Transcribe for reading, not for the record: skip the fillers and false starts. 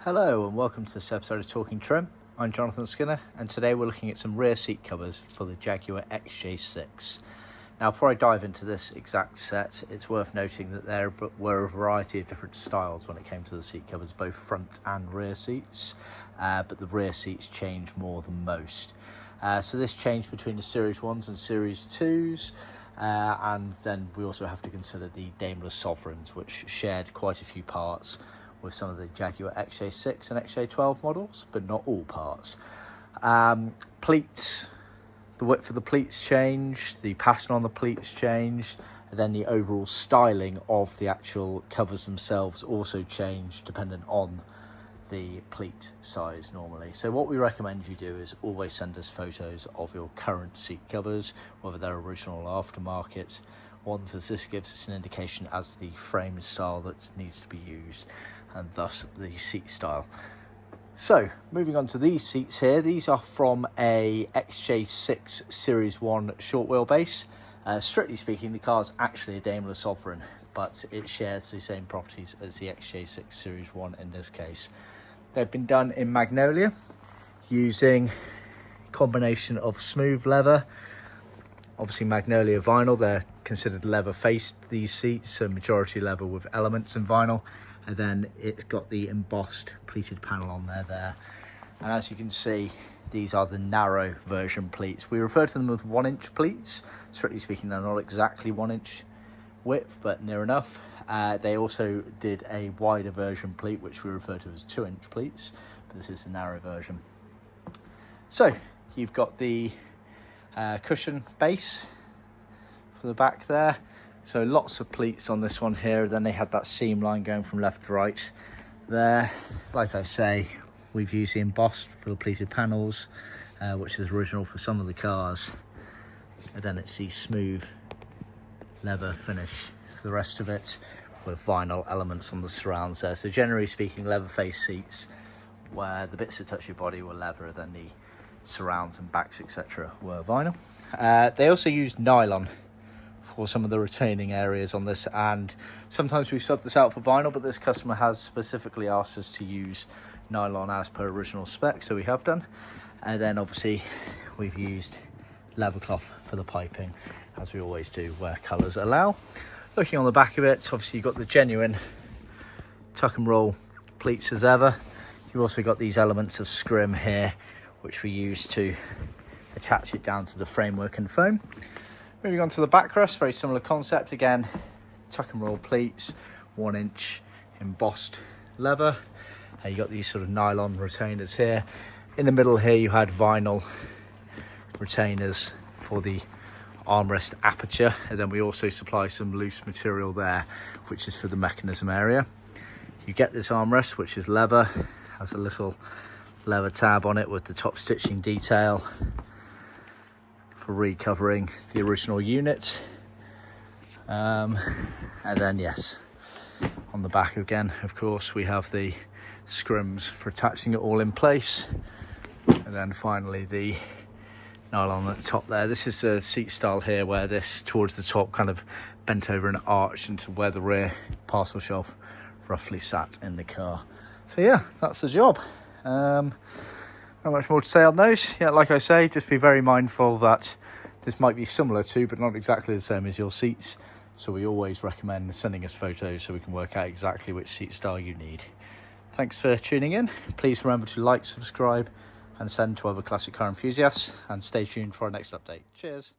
Hello and welcome to this episode of Talkin Trim. I'm Jonathan Skinner and today we're looking at some rear seat covers for the Jaguar XJ6. Now before I dive into this exact set, it's worth noting that there were a variety of different styles when it came to the seat covers, both front and rear seats, but the rear seats changed more than most. So this changed between the Series 1s and Series 2s. And then we also have to consider the Daimler Sovereigns, which shared quite a few parts with some of the Jaguar XJ6 and XJ12 models, but not all parts. Pleats, the width of the pleats changed, the pattern on the pleats changed, and then the overall styling of the actual covers themselves also changed dependent on the pleat size normally. So what we recommend you do is always send us photos of your current seat covers, whether they're original or aftermarket ones, as this gives us an indication as the frame style that needs to be used and thus the seat style. So moving on to these seats here, these are from a XJ6 Series 1 short wheelbase. Strictly speaking, the car's actually a Daimler Sovereign, but it shares the same properties as the XJ6 Series 1 in this case. They've been done in magnolia using a combination of smooth leather, obviously magnolia vinyl. They're considered leather faced, these seats, so majority leather with elements in vinyl, and then it's got the embossed pleated panel on there. And as you can see, these are the narrow version pleats. We refer to them as 1-inch pleats. Strictly speaking, they're not exactly 1-inch width, but near enough. They also did a wider version pleat, which we refer to as 2-inch pleats, but this is the narrow version. So you've got the cushion base for the back there, so lots of pleats on this one here. Then they had that seam line going from left to right there. Like I say, we've used the embossed for the pleated panels, which is original for some of the cars, and then it's the smooth leather finish for the rest of it, with vinyl elements on the surrounds there. So generally speaking, leather face seats where the bits that touch your body were leather, then the surrounds and backs etc were vinyl. They also used nylon for some of the retaining areas on this, and sometimes we sub this out for vinyl, but this customer has specifically asked us to use nylon as per original spec, so we have done. And then obviously we've used leather cloth for the piping, as we always do where colours allow. Looking on the back of it, obviously you've got the genuine tuck and roll pleats as ever. You've also got these elements of scrim here, which we use to attach it down to the framework and foam. Moving on to the backrest, very similar concept again, tuck and roll pleats, 1-inch embossed leather. You got these sort of nylon retainers here. In the middle here you had vinyl retainers for the armrest aperture, and then we also supply some loose material there, which is for the mechanism area. You get this armrest, which is leather, has a little leather tab on it with the top stitching detail for recovering the original unit. And then yes, on the back again, of course, we have the scrims for attaching it all in place, and then finally the nylon at the top there. This is a seat style here where this towards the top kind of bent over an arch into where the rear parcel shelf roughly sat in the car. So yeah, that's the job. Not much more to say on those. Yeah, like I say, just be very mindful that this might be similar to, but not exactly the same as your seats. So we always recommend sending us photos so we can work out exactly which seat style you need. Thanks for tuning in. Please remember to like, subscribe, and send to other classic car enthusiasts. And stay tuned for our next update. Cheers.